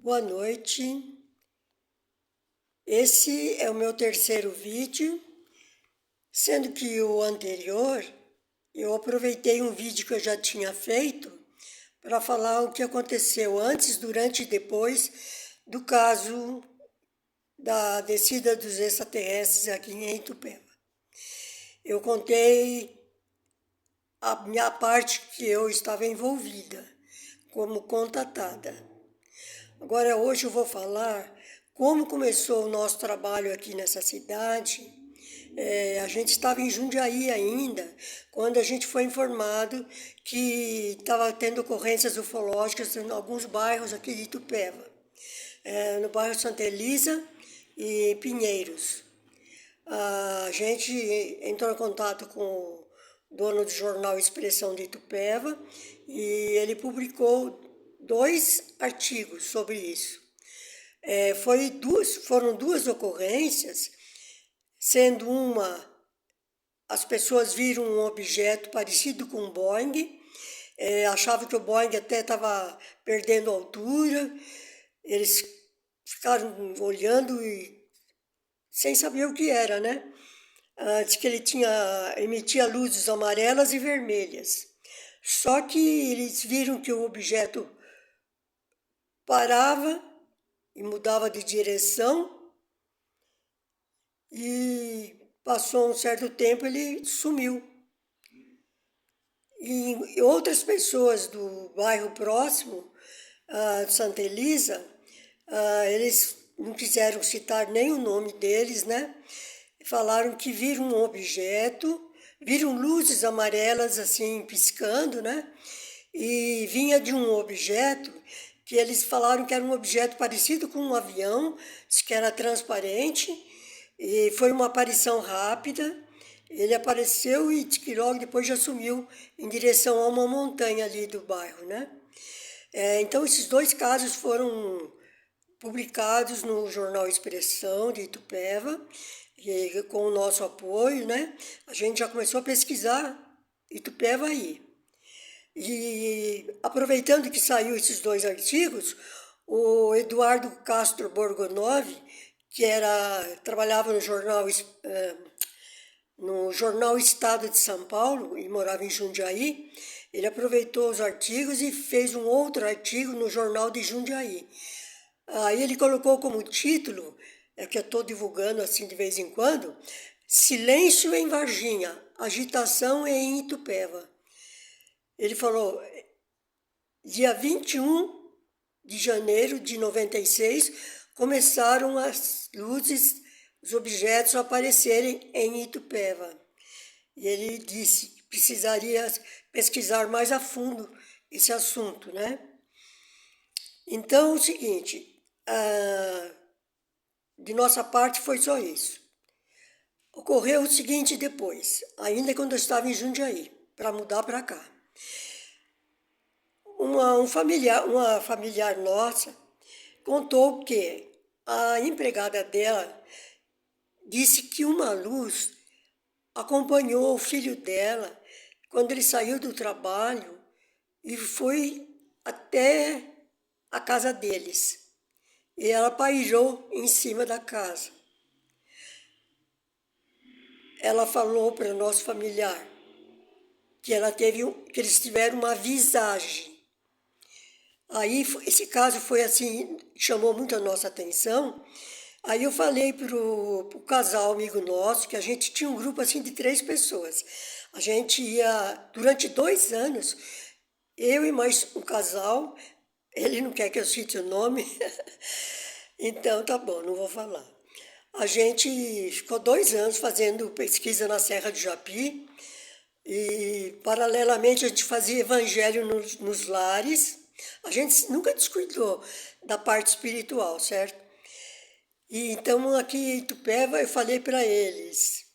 Boa noite. Esse é o meu terceiro vídeo, sendo que o anterior eu aproveitei um vídeo que eu já tinha feito para falar o que aconteceu antes, durante e depois do caso da descida dos extraterrestres aqui em Itupeva. Eu contei a minha parte que eu estava envolvida como contatada. Agora, hoje eu vou falar como começou o nosso trabalho aqui nessa cidade. A gente estava em Jundiaí ainda, quando a gente foi informado que estava tendo ocorrências ufológicas em alguns bairros aqui de Itupeva, no bairro Santa Elisa e Pinheiros. A gente entrou em contato com o dono do jornal Expressão de Itupeva e ele publicou 2 artigos sobre isso. Foram duas ocorrências, sendo uma, as pessoas viram um objeto parecido com um Boeing, achavam que o Boeing até estava perdendo altura, eles ficaram olhando e sem saber o que era, né? Diz que ele emitia luzes amarelas e vermelhas. Só que eles viram que o objeto parava e mudava de direção e passou um certo tempo ele sumiu. E outras pessoas do bairro próximo, Santa Elisa, eles não quiseram citar nem o nome deles, né? Falaram que viram um objeto, viram luzes amarelas assim piscando, né? E vinha de um objeto que eles falaram que era um objeto parecido com um avião, que era transparente, e foi uma aparição rápida. Ele apareceu e que logo depois já sumiu em direção a uma montanha ali do bairro, né? Então esses 2 casos foram publicados no jornal Expressão de Itupeva, e com o nosso apoio, né? A gente já começou a pesquisar Itupeva aí. E aproveitando que saiu esses 2 artigos, o Eduardo Castro Borgonov, que trabalhava no jornal Estado de São Paulo e morava em Jundiaí, ele aproveitou os artigos e fez um outro artigo no jornal de Jundiaí. Aí ele colocou como título, que eu estou divulgando assim de vez em quando, Silêncio em Varginha, agitação em Itupeva. Ele falou, dia 21 de janeiro de 96, começaram as luzes, os objetos a aparecerem em Itupeva. E ele disse que precisaria pesquisar mais a fundo esse assunto, né? Então, é o seguinte, de nossa parte foi só isso. Ocorreu o seguinte depois, ainda quando eu estava em Jundiaí, para mudar para cá. Uma familiar nossa contou que a empregada dela disse que uma luz acompanhou o filho dela quando ele saiu do trabalho e foi até a casa deles. E ela pairou em cima da casa. Ela falou para o nosso familiar que eles tiveram uma visagem. Aí esse caso foi assim, chamou muito a nossa atenção. Aí eu falei pro casal amigo nosso, que a gente tinha um grupo assim de 3 pessoas. A gente ia, durante 2 anos, eu e mais um casal, ele não quer que eu cite o nome, então tá bom, não vou falar. A gente ficou 2 anos fazendo pesquisa na Serra do Japi e, paralelamente, a gente fazia evangelho nos lares. A gente nunca descuidou da parte espiritual, certo? E então, aqui em Itupeva, eu falei para eles,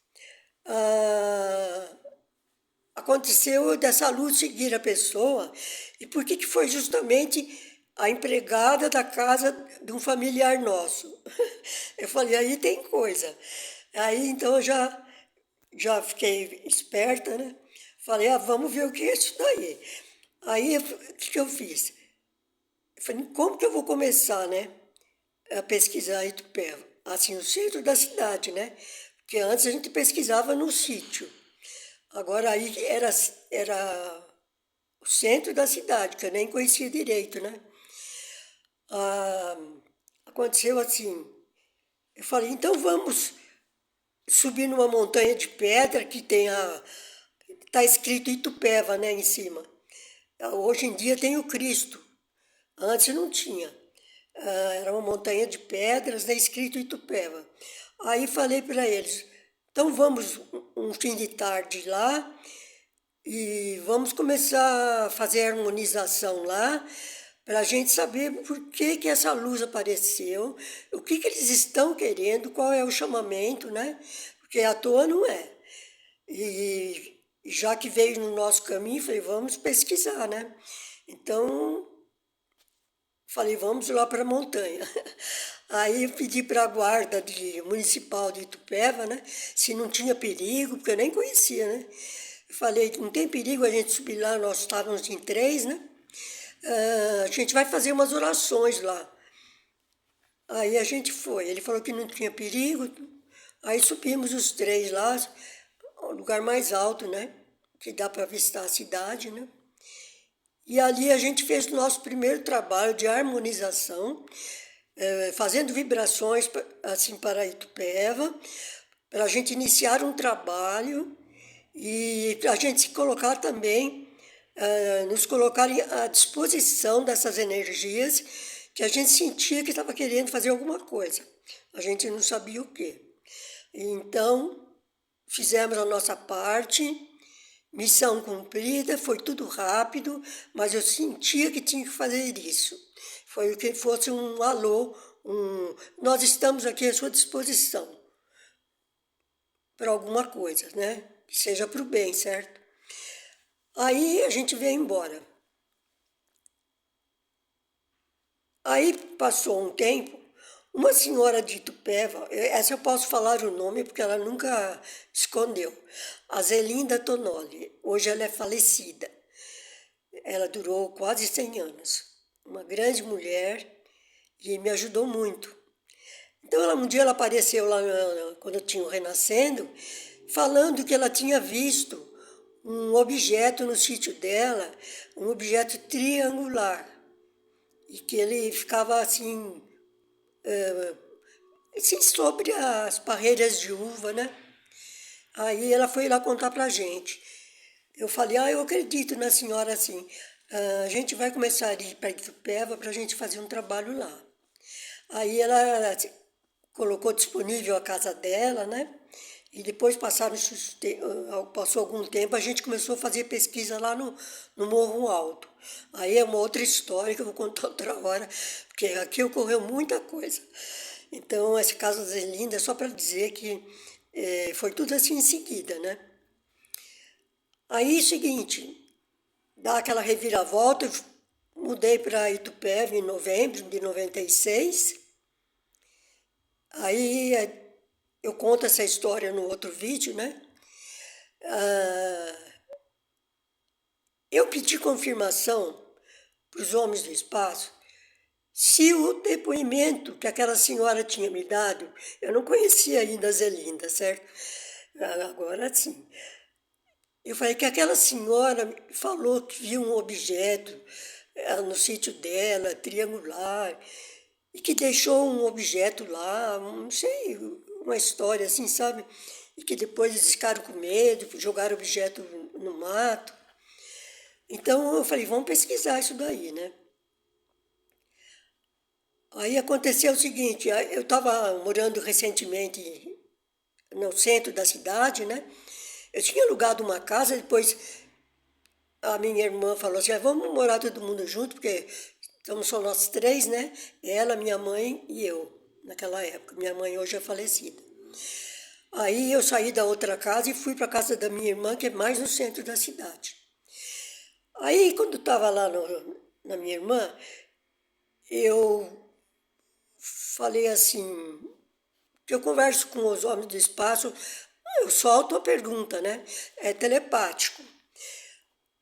aconteceu dessa luz seguir a pessoa, e por que foi justamente a empregada da casa de um familiar nosso? Eu falei, aí tem coisa. Aí, então, eu já fiquei esperta, né? Falei, vamos ver o que é isso daí. Aí, o que eu fiz? falei, como que eu vou começar, né, a pesquisar Itupeva? Assim, no centro da cidade, né? Porque antes a gente pesquisava no sítio. Agora aí era o centro da cidade, que eu nem conhecia direito, né? Ah, aconteceu assim, eu falei, então vamos subir numa montanha de pedra que tá escrito Itupeva, né, em cima. Hoje em dia tem o Cristo, antes não tinha. Era uma montanha de pedras, né, escrito Itupeva. Aí falei para eles, então vamos um fim de tarde lá e vamos começar a fazer a harmonização lá para a gente saber por que que essa luz apareceu, o que que eles estão querendo, qual é o chamamento, né? Porque à toa não é. E já que veio no nosso caminho, falei, vamos pesquisar, né? Então, falei, vamos lá para a montanha. Aí eu pedi para a guarda municipal de Itupeva, né? Se não tinha perigo, porque eu nem conhecia, né? Eu falei, não tem perigo a gente subir lá, nós estávamos em três, né? A gente vai fazer umas orações lá. Aí a gente foi. Ele falou que não tinha perigo. Aí subimos os três lá, o lugar mais alto, né? Que dá para avistar a cidade, né? E ali a gente fez o nosso primeiro trabalho de harmonização, fazendo vibrações assim para Itupeva, para a gente iniciar um trabalho e para a gente se colocar também, nos colocar à disposição dessas energias que a gente sentia que estava querendo fazer alguma coisa. A gente não sabia o quê. Então, fizemos a nossa parte, missão cumprida, foi tudo rápido, mas eu sentia que tinha que fazer isso. Foi o que fosse um alô, nós estamos aqui à sua disposição para alguma coisa, né? Que seja para o bem, certo? Aí a gente veio embora. Aí passou um tempo, uma senhora de Itupeva, essa eu posso falar o nome porque ela nunca escondeu, a Zelinda Tonoli, hoje ela é falecida. Ela durou quase 100 anos, uma grande mulher e me ajudou muito. Então um dia ela apareceu lá quando eu tinha o Renascendo, falando que ela tinha visto um objeto no sítio dela, um objeto triangular, e que ele ficava assim sobre as parreiras de uva, né? Aí ela foi lá contar pra gente. Eu falei, eu acredito na senhora assim. A gente vai começar a ir para Itupeva para a gente fazer um trabalho lá. Aí ela colocou disponível a casa dela, né? E depois passou algum tempo, a gente começou a fazer pesquisa lá no Morro Alto. Aí é uma outra história que eu vou contar outra hora, porque aqui ocorreu muita coisa. Então, essa casa é linda, é só para dizer que foi tudo assim em seguida, né? Aí, seguinte, dá aquela reviravolta, eu mudei para Itupeva em novembro de 96. Aí eu conto essa história no outro vídeo, né? Eu pedi confirmação para os homens do espaço se o depoimento que aquela senhora tinha me dado, eu não conhecia ainda a Zelinda, certo? Agora sim. Eu falei que aquela senhora falou que viu um objeto no sítio dela, triangular, e que deixou um objeto lá, não sei, uma história assim, sabe? E que depois eles ficaram com medo, jogaram o objeto no mato. Então eu falei, vamos pesquisar isso daí, né? Aí aconteceu o seguinte, eu estava morando recentemente no centro da cidade, né? Eu tinha alugado uma casa, depois a minha irmã falou assim, vamos morar todo mundo junto, porque estamos só nós três, né? Ela, minha mãe e eu, naquela época. Minha mãe hoje é falecida. Aí eu saí da outra casa e fui para a casa da minha irmã, que é mais no centro da cidade. Aí, quando estava lá na minha irmã, eu falei assim, que eu converso com os homens do espaço, eu solto a pergunta, né? É telepático.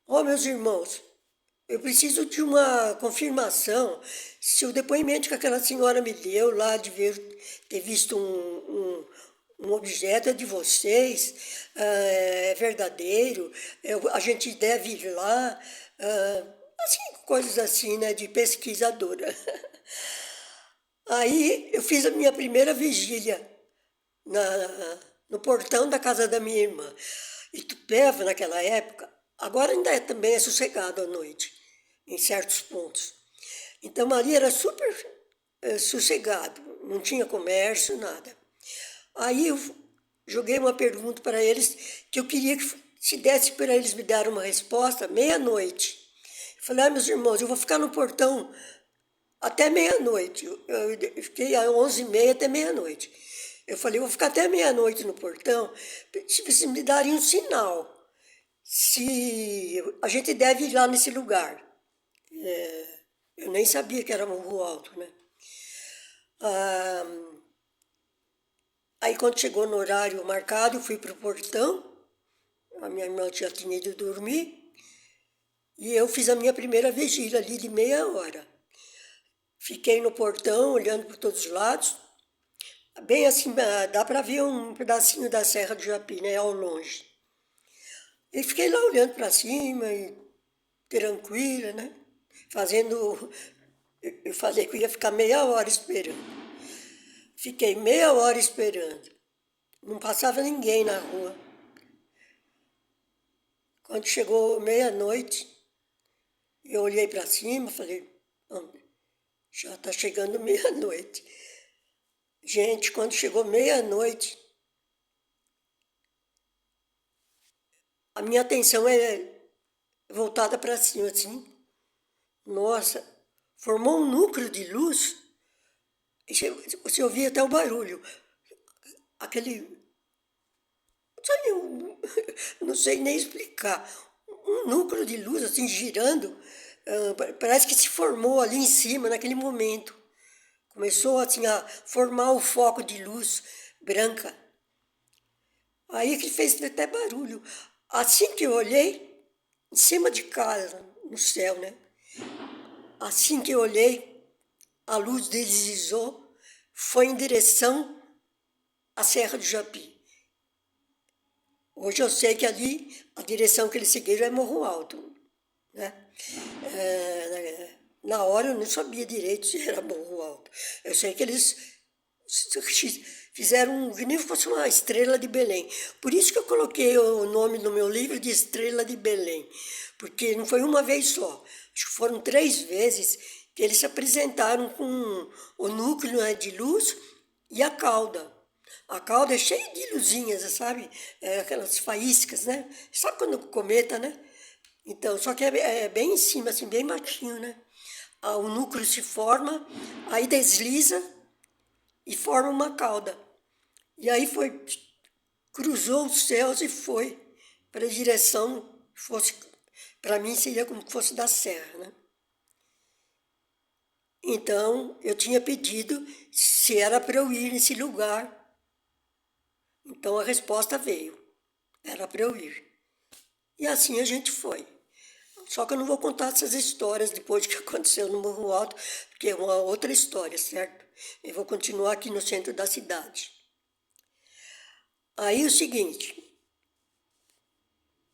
Ó, meus irmãos, Eu preciso de uma confirmação se o depoimento que aquela senhora me deu lá de ter visto um objeto é de vocês, é verdadeiro, a gente deve ir lá, assim, coisas assim, né, de pesquisadora. Aí eu fiz a minha primeira vigília no portão da casa da minha irmã. Itupeva, naquela época, agora ainda também é sossegado à noite, em certos pontos. Então ali era super sossegado, não tinha comércio, nada. Aí eu joguei uma pergunta para eles que eu queria que se desse para eles me dar uma resposta meia-noite. Eu falei, meus irmãos, eu vou ficar no portão até meia-noite. Eu fiquei às 11h30 até meia-noite. Eu falei, vou ficar até meia-noite no portão, se vocês me darem um sinal, se a gente deve ir lá nesse lugar. Eu nem sabia que era Morro Alto, né? Aí quando chegou no horário marcado, eu fui para o portão, a minha irmã já tinha ido dormir, e eu fiz a minha primeira vigília ali de meia hora. Fiquei no portão, olhando por todos os lados, bem assim, dá para ver um pedacinho da Serra do Japi, né, ao longe. E fiquei lá olhando para cima, e tranquila, né? Eu falei que eu ia ficar meia hora esperando. Fiquei meia hora esperando. Não passava ninguém na rua. Quando chegou meia-noite, eu olhei para cima e falei, já está chegando meia-noite. Gente, quando chegou meia-noite, a minha atenção é voltada para cima, assim. Nossa, formou um núcleo de luz. Você ouvia até o barulho. Aquele. Não sei nem explicar. Um núcleo de luz, assim, girando. Parece que se formou ali em cima, naquele momento. Começou, assim, a formar um foco de luz branca. Aí que fez até barulho. Assim que eu olhei, em cima de casa, no céu, né? Assim que eu olhei, a luz deslizou, foi em direção à Serra do Japi. Hoje eu sei que ali a direção que eles seguiram é Morro Alto, né? Na hora eu não sabia direito se era Morro Alto. Eu sei que eles fizeram que nem fosse uma estrela de Belém. Por isso que eu coloquei o nome no meu livro de Estrela de Belém, porque não foi uma vez só, acho que foram 3 vezes que eles se apresentaram com o núcleo, né, de luz e a cauda. A cauda é cheia de luzinhas, sabe? Aquelas faíscas, né? Sabe quando cometa, né? Então, só que é bem em cima, assim, bem baixinho, né? O núcleo se forma, aí desliza e forma uma cauda. E aí cruzou os céus e foi para a direção, para mim seria como se fosse da serra, né? Então, eu tinha pedido se era para eu ir nesse lugar. Então, a resposta veio. Era para eu ir. E assim a gente foi. Só que eu não vou contar essas histórias depois que aconteceu no Morro Alto, porque é uma outra história, certo? Eu vou continuar aqui no centro da cidade. Aí é o seguinte,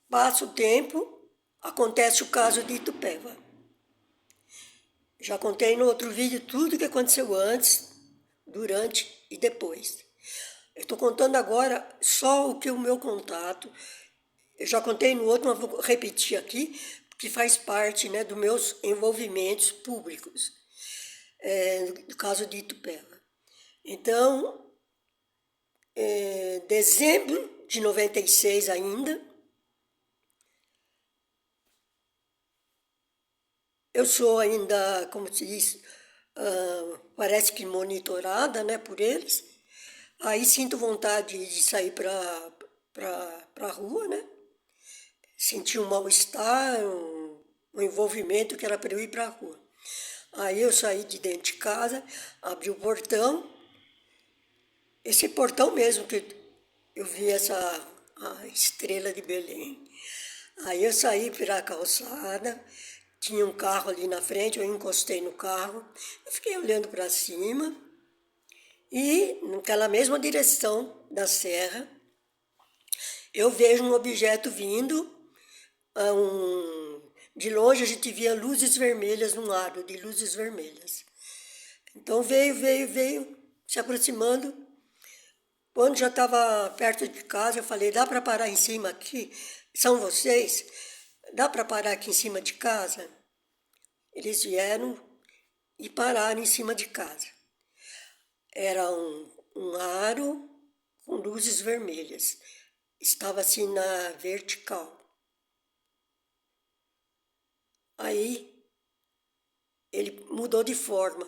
passa o tempo, acontece o caso de Itupeva. Já contei no outro vídeo tudo o que aconteceu antes, durante e depois. Eu estou contando agora só o que o meu contato. Eu já contei no outro, mas vou repetir aqui, que faz parte, né, dos meus envolvimentos públicos, no caso de Itupeva. Então, dezembro de 96 ainda, eu sou ainda, como se diz, parece que monitorada, né, por eles. Aí sinto vontade de sair para a rua, né? Senti um mal-estar, um envolvimento que era para eu ir para a rua. Aí eu saí de dentro de casa, abri o portão, esse portão mesmo que eu vi a estrela de Belém. Aí eu saí para a calçada, tinha um carro ali na frente, eu encostei no carro, eu fiquei olhando para cima e, naquela mesma direção da serra, eu vejo um objeto vindo, de longe a gente via luzes vermelhas, num aro de luzes vermelhas. Então veio, se aproximando. Quando já estava perto de casa, eu falei, dá para parar em cima aqui? São vocês? Dá para parar aqui em cima de casa? Eles vieram e pararam em cima de casa. Era um aro com luzes vermelhas. Estava assim na vertical. Aí ele mudou de forma.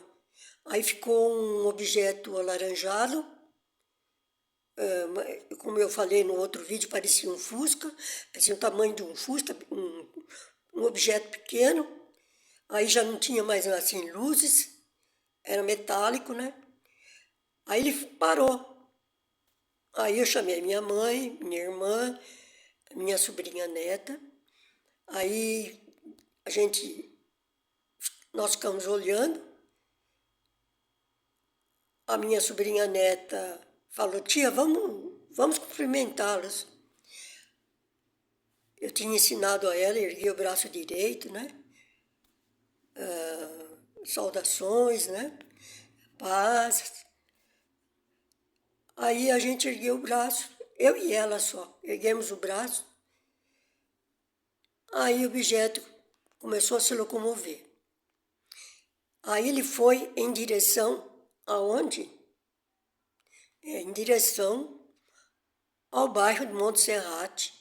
Aí ficou um objeto alaranjado. Como eu falei no outro vídeo, parecia um Fusca, parecia o tamanho de um Fusca, um objeto pequeno. Aí já não tinha mais assim luzes, era metálico, né? Aí ele parou. Aí eu chamei minha mãe, minha irmã, minha sobrinha neta. Aí nós ficamos olhando. A minha sobrinha neta falou, tia, vamos cumprimentá-los. Eu tinha ensinado a ela, erguer o braço direito, né? Saudações, né? Paz. Aí a gente ergueu o braço, eu e ela só, erguemos o braço. Aí o objeto começou a se locomover. Aí ele foi em direção aonde? Em direção ao bairro de Monte Serrate,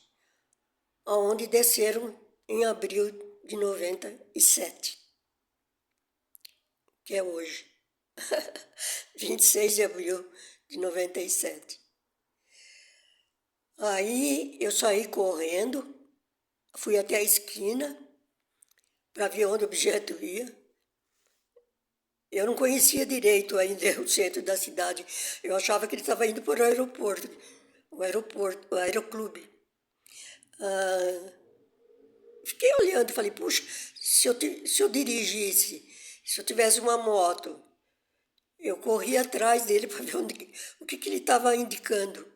aonde desceram em abril de 97, que é hoje, 26 de abril de 97. Aí eu saí correndo, fui até a esquina para ver onde o objeto ia. Eu não conhecia direito ainda o centro da cidade. Eu achava que ele estava indo para o aeroporto, o aeroclube. Fiquei olhando e falei, puxa, se eu dirigisse, se eu tivesse uma moto, eu corria atrás dele para ver o que ele estava indicando.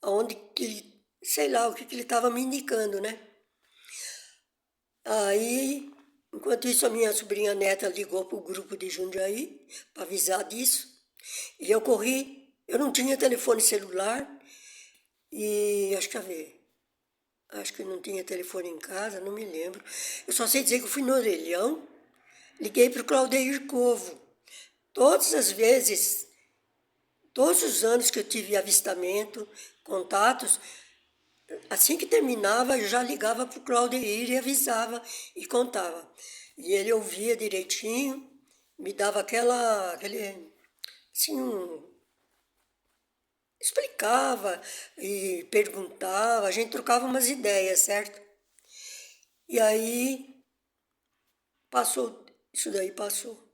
Aonde que ele, sei lá, o que ele estava me indicando, né? Aí, enquanto isso, a minha sobrinha neta ligou para o grupo de Jundiaí para avisar disso. E eu corri, eu não tinha telefone celular e acho que não tinha telefone em casa, não me lembro. Eu só sei dizer que eu fui no orelhão, liguei para o Claudeir Covo. Todas as vezes, todos os anos que eu tive avistamento, contatos, assim que terminava, eu já ligava para o Claudeir e avisava e contava. E ele ouvia direitinho, me dava assim, explicava e perguntava, a gente trocava umas ideias, certo? E aí, isso daí passou.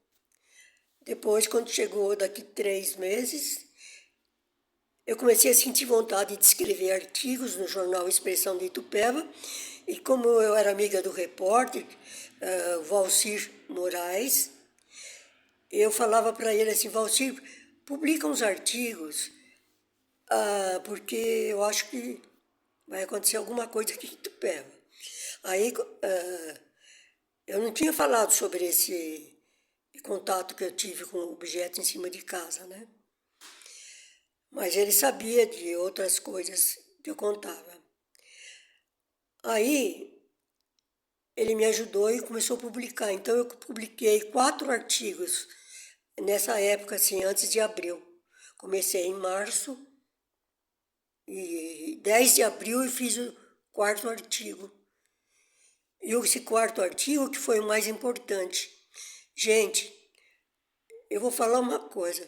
Depois, quando chegou daqui 3 meses, eu comecei a sentir vontade de escrever artigos no jornal Expressão de Itupeva, e como eu era amiga do repórter, Valcir Moraes, eu falava para ele assim, Valcir, publica uns artigos, porque eu acho que vai acontecer alguma coisa aqui em Itupeva. Aí eu não tinha falado sobre esse contato que eu tive com o objeto em cima de casa, né? Mas ele sabia de outras coisas que eu contava. Aí ele me ajudou e começou a publicar. Então eu publiquei 4 artigos nessa época, assim, antes de abril. Comecei em março e 10 de abril eu fiz o 4º artigo. E esse 4º artigo que foi o mais importante. Gente, eu vou falar uma coisa.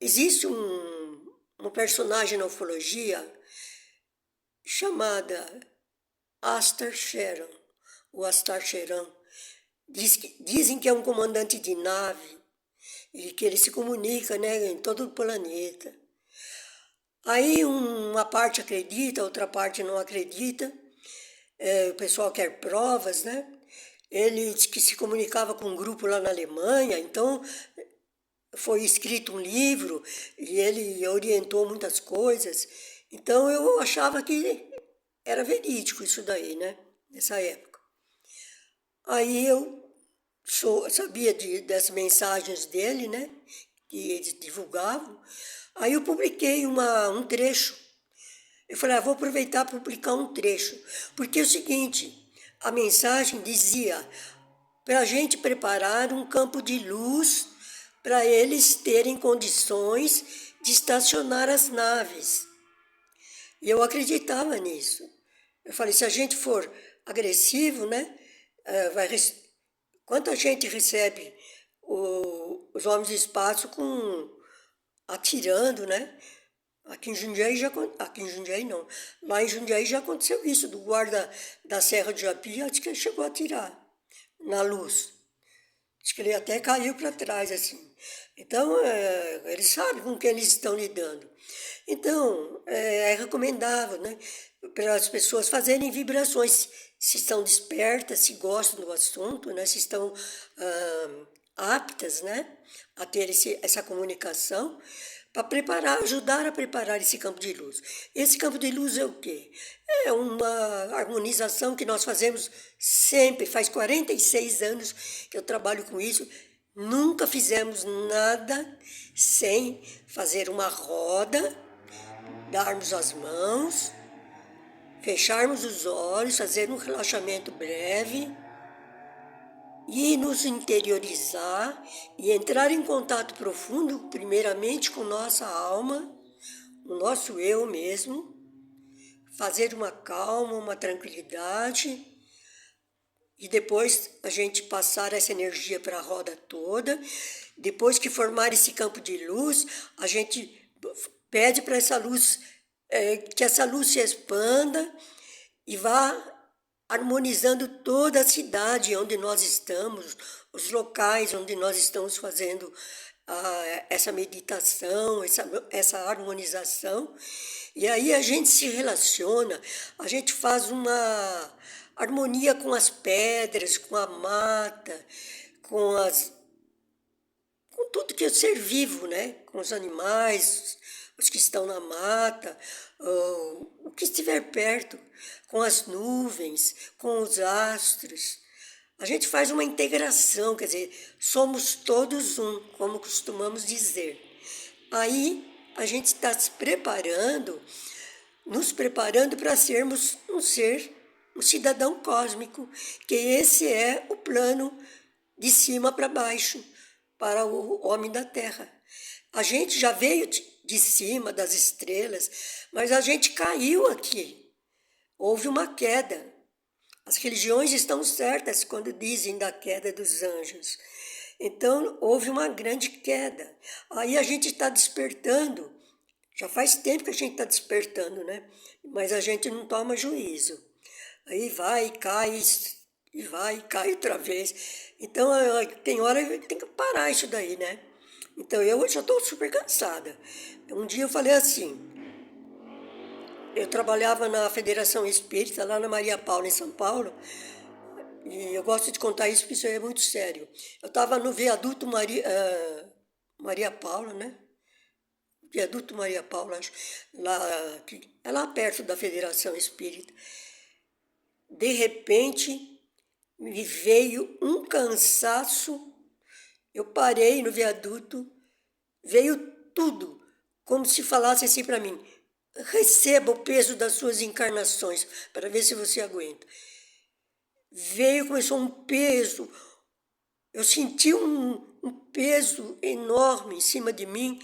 Existe uma personagem na ufologia chamada Astar Sharon, o Astar Sharon. Dizem que é um comandante de nave e que ele se comunica, né, em todo o planeta. Aí uma parte acredita, outra parte não acredita. o pessoal quer provas, né? Ele disse que se comunicava com um grupo lá na Alemanha, então foi escrito um livro e ele orientou muitas coisas. Então eu achava que era verídico isso daí, né? Nessa época. Aí eu sabia dessas mensagens dele, né? Que eles divulgavam. Aí eu publiquei um trecho. Eu falei, vou aproveitar para publicar um trecho. Porque é o seguinte, a mensagem dizia para a gente preparar um campo de luz para eles terem condições de estacionar as naves. E eu acreditava nisso. Eu falei, se a gente for agressivo, né, quanta gente recebe os homens do espaço atirando, né? Aqui em Jundiaí não, lá em Jundiaí já aconteceu isso, do guarda da Serra de Japi, acho que ele chegou a atirar na luz. Acho que ele até caiu para trás, assim. Então, eles sabem com quem eles estão lidando. Então, é recomendável, né, para as pessoas fazerem vibrações, se estão despertas, se gostam do assunto, né, se estão aptas, né, a ter essa comunicação, para ajudar a preparar esse campo de luz. Esse campo de luz é o quê? É uma harmonização que nós fazemos sempre, faz 46 anos que eu trabalho com isso, nunca fizemos nada sem fazer uma roda, darmos as mãos, fecharmos os olhos, fazer um relaxamento breve e nos interiorizar e entrar em contato profundo, primeiramente com nossa alma, o nosso eu mesmo, fazer uma calma, uma tranquilidade e depois a gente passar essa energia para a roda toda. Depois que formar esse campo de luz, a gente pede para essa luz, que essa luz se expanda e vá harmonizando toda a cidade onde nós estamos, os locais onde nós estamos fazendo essa meditação, essa harmonização. E aí a gente se relaciona, a gente faz uma harmonia com as pedras, com a mata, com tudo que é ser vivo, né? Com os animais, os que estão na mata, o que estiver perto, com as nuvens, com os astros. A gente faz uma integração, quer dizer, somos todos um, como costumamos dizer. Aí a gente está se preparando, nos preparando para sermos um cidadão cósmico, que esse é o plano de cima para baixo, para o homem da Terra. A gente já veio de cima das estrelas, mas a gente caiu aqui. Houve uma queda. As religiões estão certas quando dizem da queda dos anjos. Então, houve uma grande queda. Aí a gente está despertando. Já faz tempo que a gente está despertando, né? Mas a gente não toma juízo. Aí vai e vai e cai outra vez. Então, tem hora que tem que parar isso daí, né? Então, eu já estou super cansada. Um dia eu falei assim, eu trabalhava na Federação Espírita, lá na Maria Paula, em São Paulo, e eu gosto de contar isso porque isso é muito sério. Eu estava no viaduto Maria Paula, né? Viaduto Maria Paula, acho, é lá perto da Federação Espírita. De repente, me veio um cansaço, eu parei no viaduto, veio tudo, como se falasse assim para mim, receba o peso das suas encarnações, para ver se você aguenta. Começou um peso, eu senti um peso enorme em cima de mim.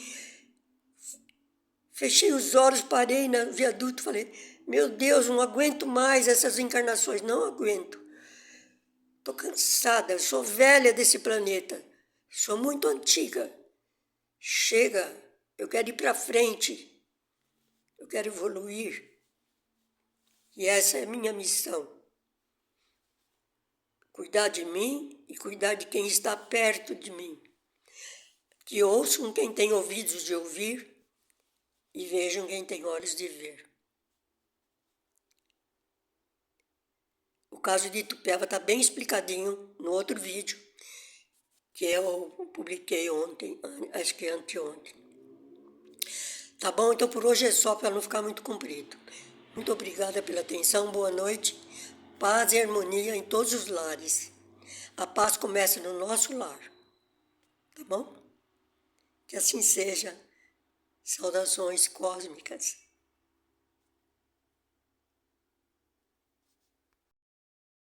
Fechei os olhos, parei no viaduto, falei, meu Deus, não aguento mais essas encarnações, não aguento. Estou cansada, eu sou velha desse planeta, sou muito antiga. Chega, eu quero ir para frente, eu quero evoluir. E essa é a minha missão. Cuidar de mim e cuidar de quem está perto de mim. Que ouçam quem tem ouvidos de ouvir e vejam quem tem olhos de ver. caso de Itupeva está bem explicadinho no outro vídeo, que eu publiquei ontem, acho que anteontem. Tá bom? Então por hoje é só, para não ficar muito comprido. Muito obrigada pela atenção, boa noite, paz e harmonia em todos os lares. A paz começa no nosso lar, tá bom? Que assim seja. Saudações cósmicas.